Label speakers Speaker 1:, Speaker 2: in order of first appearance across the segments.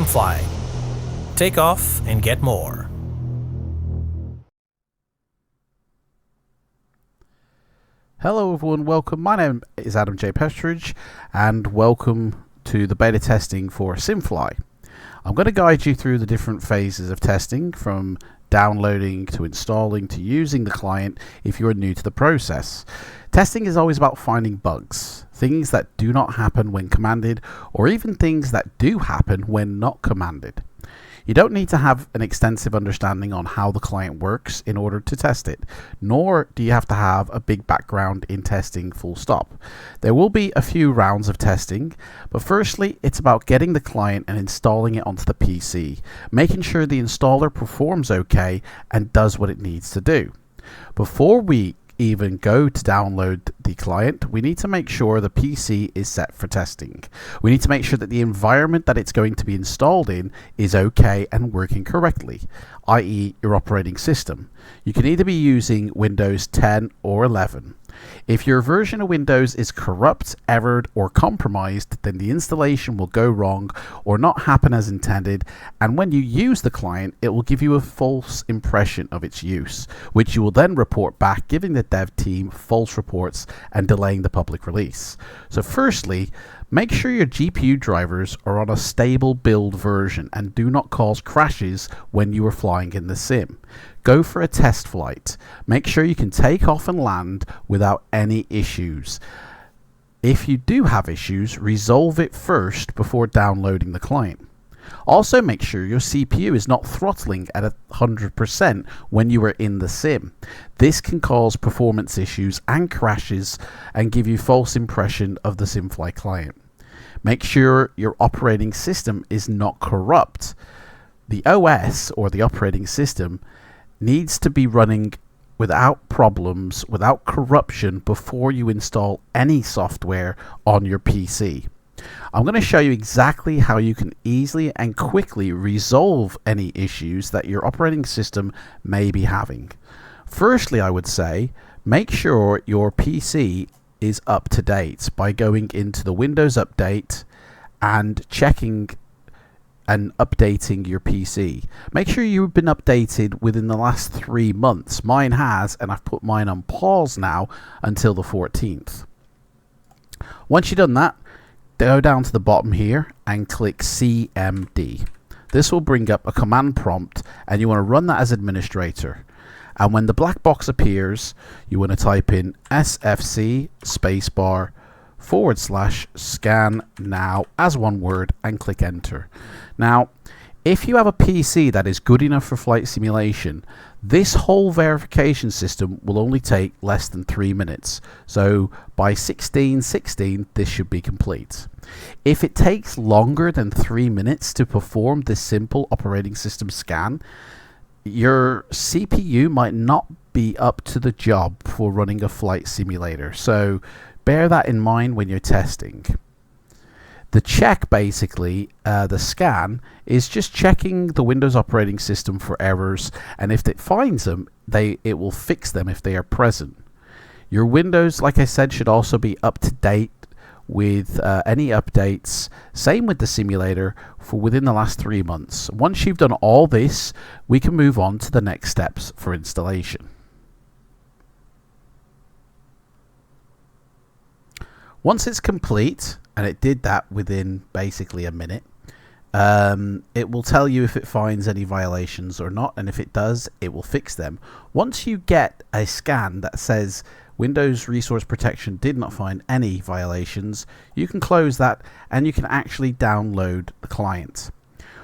Speaker 1: SimFly. Take off and get more.
Speaker 2: Hello everyone, welcome. My name is Adam J. Pestridge and welcome to the beta testing for SimFly. I'm going to guide you through the different phases of testing, from downloading to installing to using the client if you're new to the process. Testing is always about finding bugs, things that do not happen when commanded, or even things that do happen when not commanded. You don't need to have an extensive understanding on how the client works in order to test it, nor do you have to have a big background in testing full stop. There will be a few rounds of testing, but firstly it's about getting the client and installing it onto the PC, making sure the installer performs okay and does what it needs to do. Before we even go to download the client, we need to make sure the PC is set for testing. We need to make sure that the environment that it's going to be installed in is okay and working correctly, i.e. your operating system. You can either be using Windows 10 or 11. If your version of Windows is corrupt, errored, or compromised, then the installation will go wrong or not happen as intended, and when you use the client, it will give you a false impression of its use, which you will then report back, giving the dev team false reports and delaying the public release. So firstly, make sure your GPU drivers are on a stable build version and do not cause crashes when you are flying in the sim. Go for a test flight. Make sure you can take off and land without any issues. If you do have issues, resolve it first before downloading the client. Also, make sure your CPU is not throttling at 100% when you are in the sim. This can cause performance issues and crashes and give you false impression of the SimFly client. Make sure your operating system is not corrupt. The OS, or the operating system, needs to be running without problems, without corruption, before you install any software on your PC. I'm going to show you exactly how you can easily and quickly resolve any issues that your operating system may be having. Firstly, I would say, make sure your PC is up to date by going into the Windows Update and checking and updating your PC. Make sure you've been updated within the last 3 months. Mine has, and I've put mine on pause now until the 14th. Once you've done that, go down to the bottom here and click CMD. This will bring up a command prompt, and you want to run that as administrator. And when the black box appears, you want to type in SFC spacebar /scan now as one word and click enter. Now, if you have a PC that is good enough for flight simulation, this whole verification system will only take less than 3 minutes. So by 16:16, this should be complete. If it takes longer than 3 minutes to perform this simple operating system scan, your CPU might not be up to the job for running a flight simulator. So bear that in mind when you're testing. The check, basically, the scan, is just checking the Windows operating system for errors, and if it finds them, it will fix them if they are present. Your Windows, like I said, should also be up to date with any updates. Same with the simulator for within the last 3 months. Once you've done all this, we can move on to the next steps for installation. Once it's complete, and it did that within basically a minute, it will tell you if it finds any violations or not, and if it does, it will fix them. Once you get a scan that says Windows Resource Protection did not find any violations, you can close that and you can actually download the client.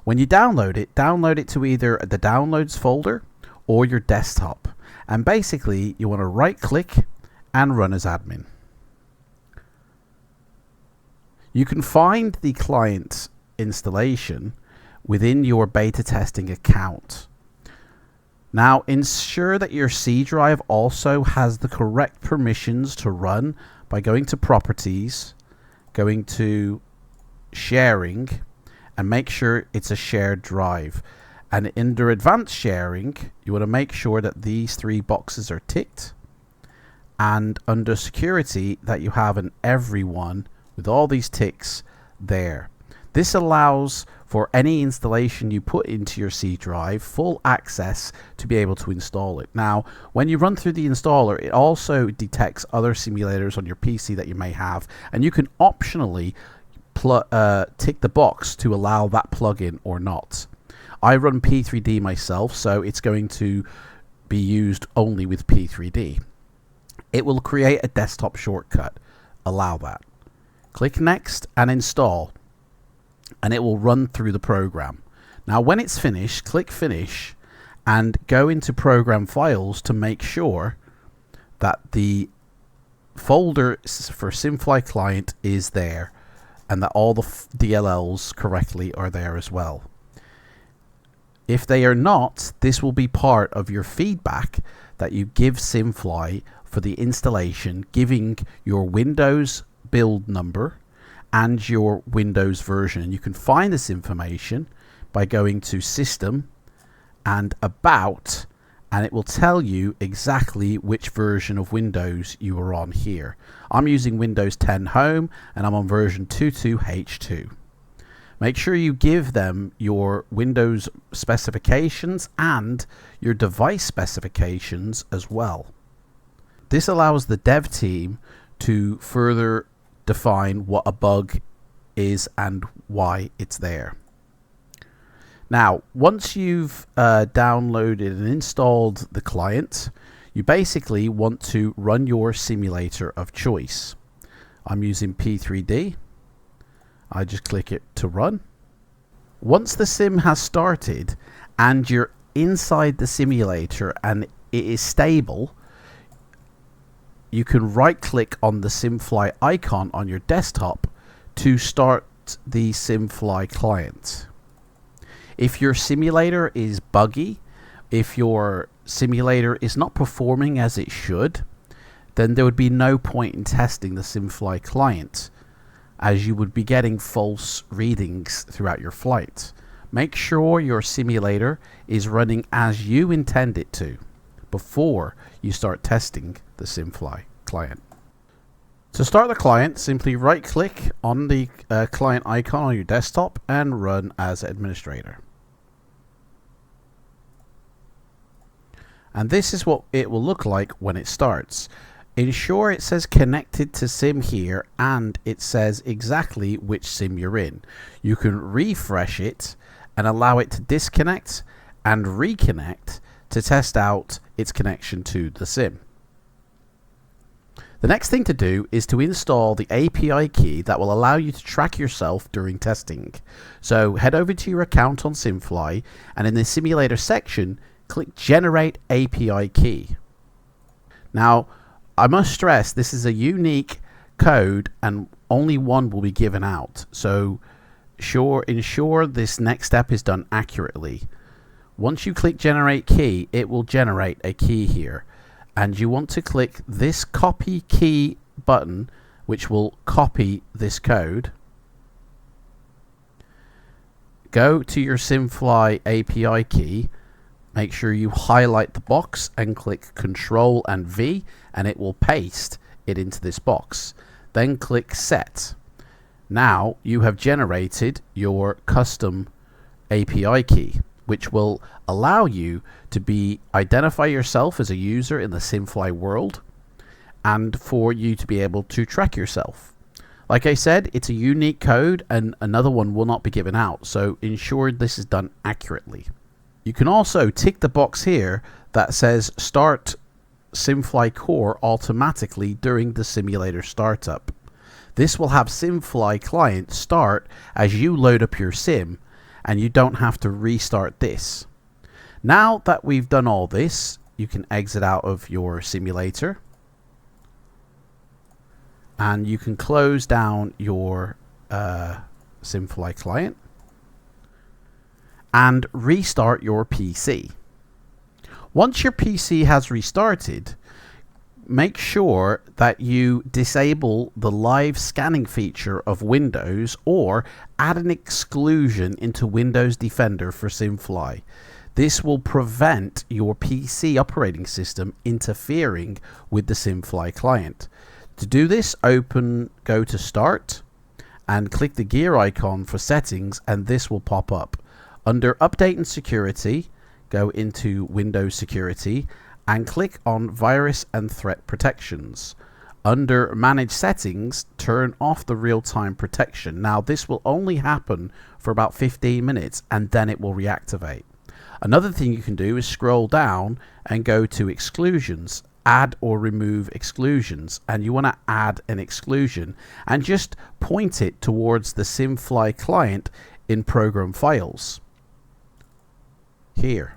Speaker 2: When you download it to either the downloads folder or your desktop, and basically you want to right click and run as admin. You can find the client installation within your beta testing account. Now, ensure that your C drive also has the correct permissions to run by going to Properties, going to Sharing, and make sure it's a shared drive. And under Advanced Sharing, you want to make sure that these 3 boxes are ticked, and under Security that you have an Everyone with all these ticks there. This allows for any installation you put into your C drive full access to be able to install it. Now, when you run through the installer, it also detects other simulators on your PC that you may have, and you can optionally tick the box to allow that plugin or not. I run P3D myself, so it's going to be used only with P3D. It will create a desktop shortcut. Allow that. Click Next and Install, and it will run through the program. Now when it's finished, click Finish and go into Program Files to make sure that the folder for SimFly Client is there and that all the DLLs correctly are there as well. If they are not, this will be part of your feedback that you give SimFly for the installation, giving your Windows build number and your Windows version. And you can find this information by going to System and About, and it will tell you exactly which version of Windows you are on here. I'm using Windows 10 Home and I'm on version 22H2. Make sure you give them your Windows specifications and your device specifications as well. This allows the dev team to further define what a bug is and why it's there. Now, once you've downloaded and installed the client, you basically want to run your simulator of choice. I'm using P3D. I just click it to run. Once the sim has started and you're inside the simulator and it is stable, you can right click on the SimFly icon on your desktop to start the SimFly client. If your simulator is buggy, if your simulator is not performing as it should, then there would be no point in testing the SimFly client, as you would be getting false readings throughout your flight. Make sure your simulator is running as you intend it to before you start testing the SimFly client. To start the client, simply right click on the client icon on your desktop and run as administrator. And this is what it will look like when it starts. Ensure it says connected to sim here and it says exactly which sim you're in. You can refresh it and allow it to disconnect and reconnect to test out its connection to the sim. The next thing to do is to install the API key that will allow you to track yourself during testing. So head over to your account on SimFly and in the simulator section, click Generate API Key. Now, I must stress this is a unique code and only one will be given out. So ensure this next step is done accurately. Once you click Generate Key, it will generate a key here. And you want to click this Copy Key button, which will copy this code. Go to your SimFly API key. Make sure you highlight the box and click Control and V, and it will paste it into this box. Then click Set. Now you have generated your custom API key, which will allow you to identify yourself as a user in the SimFly world and for you to be able to track yourself. Like I said, it's a unique code and another one will not be given out, so ensure this is done accurately. You can also tick the box here that says Start SimFly Core automatically during the simulator startup. This will have SimFly Client start as you load up your sim, and you don't have to restart this. Now that we've done all this, you can exit out of your simulator and you can close down your SimFly client and restart your PC. Once your PC has restarted, make sure that you disable the live scanning feature of Windows or add an exclusion into Windows Defender for SimFly. This will prevent your PC operating system interfering with the SimFly client. To do this, go to Start and click the gear icon for settings, and this will pop up. Under Update and Security, go into Windows Security and click on Virus and Threat Protections. Under Manage Settings, turn off the real-time protection. Now this will only happen for about 15 minutes and then it will reactivate. Another thing you can do is scroll down and go to Exclusions, Add or Remove Exclusions, and you want to add an exclusion and just point it towards the SimFly client in Program Files here.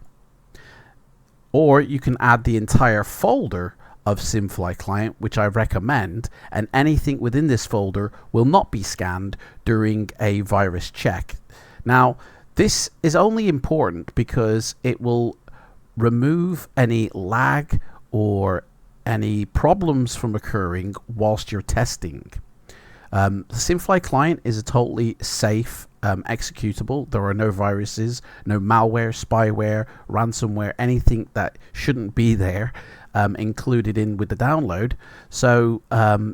Speaker 2: Or you can add the entire folder of SimFly client, which I recommend, and anything within this folder will not be scanned during a virus check. Now this is only important because it will remove any lag or any problems from occurring whilst you're testing. The SimFly client is a totally safe executable. There are no viruses, no malware, spyware, ransomware, anything that shouldn't be there included in with the download. So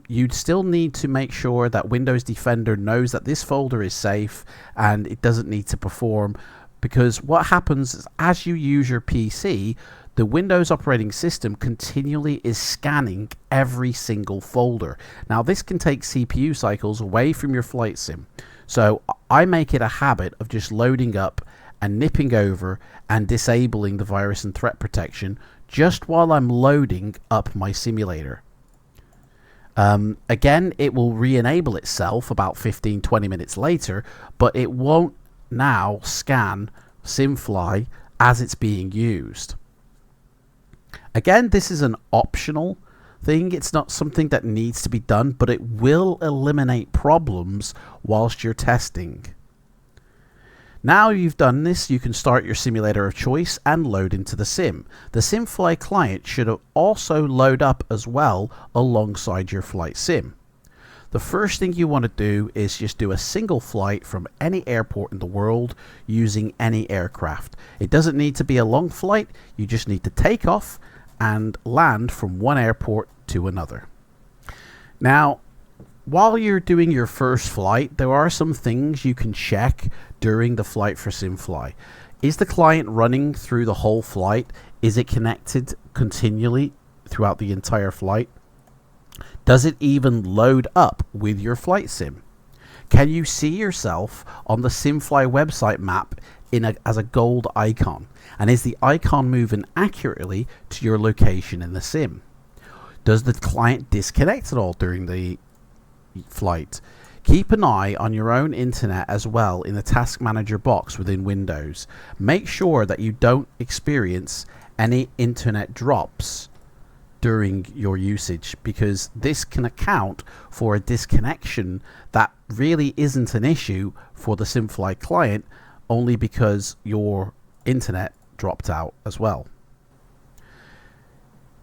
Speaker 2: you'd still need to make sure that Windows Defender knows that this folder is safe and it doesn't need to perform, because what happens is as you use your PC, the Windows operating system continually is scanning every single folder. Now this can take CPU cycles away from your FLIGHTSIM. So I make it a habit of just loading up and nipping over and disabling the virus and threat protection just while I'm loading up my simulator. Again, it will re-enable itself about 15-20 minutes later, but it won't now scan SimFly as it's being used. Again, this is an optional thing. It's not something that needs to be done, but it will eliminate problems whilst you're testing. Now you've done this, you can start your simulator of choice and load into the sim. The SimFly client should also load up as well alongside your FLIGHTSIM. The first thing you want to do is just do a single flight from any airport in the world using any aircraft. It doesn't need to be a long flight, you just need to take off and land from one airport to another. Now, while you're doing your first flight, there are some things you can check during the flight for SimFly. Is the client running through the whole flight? Is it connected continually throughout the entire flight? Does it even load up with your FLIGHTSIM? Can you see yourself on the SimFly website map as a gold icon? And is the icon moving accurately to your location in the sim? Does the client disconnect at all during the flight? Keep an eye on your own internet as well in the Task Manager box within Windows. Make sure that you don't experience any internet drops during your usage, because this can account for a disconnection that really isn't an issue for the SimFly client, only because your internet dropped out as well.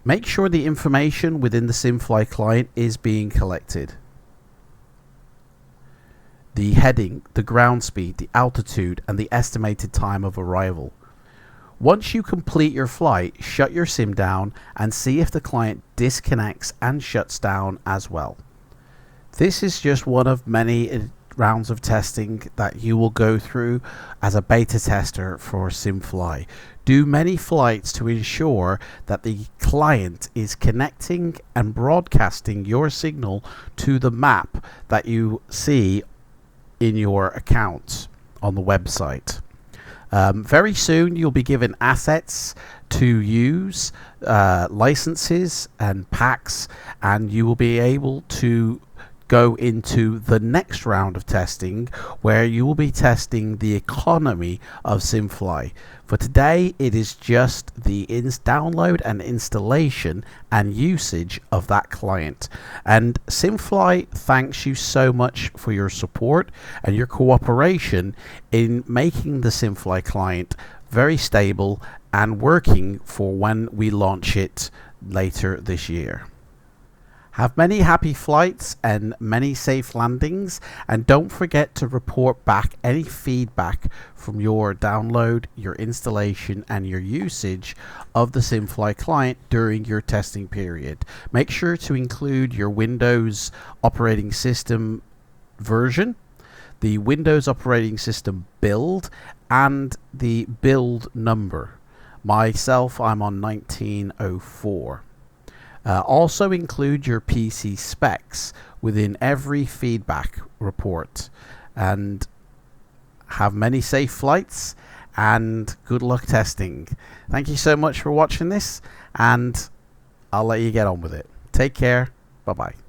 Speaker 2: Make sure the information within the SimFly client is being collected. The heading, the ground speed, the altitude, and the estimated time of arrival. Once you complete your flight, shut your sim down and see if the client disconnects and shuts down as well. This is just one of many rounds of testing that you will go through as a beta tester for SimFly. Do many flights to ensure that the client is connecting and broadcasting your signal to the map that you see in your account on the website. Very soon you'll be given assets to use, licenses and packs, and you will be able to go into the next round of testing where you will be testing the economy of SimFly. For today, it is just the download and installation and usage of that client. And SimFly thanks you so much for your support and your cooperation in making the SimFly client very stable and working for when we launch it later this year. Have many happy flights and many safe landings, and don't forget to report back any feedback from your download, your installation, and your usage of the SimFly client during your testing period. Make sure to include your Windows operating system version the Windows operating system build, and the build number. Myself, I'm on 1904. Also include your PC specs within every feedback report, and have many safe flights and good luck testing. Thank you so much for watching this, and I'll let you get on with it. Take care. Bye bye.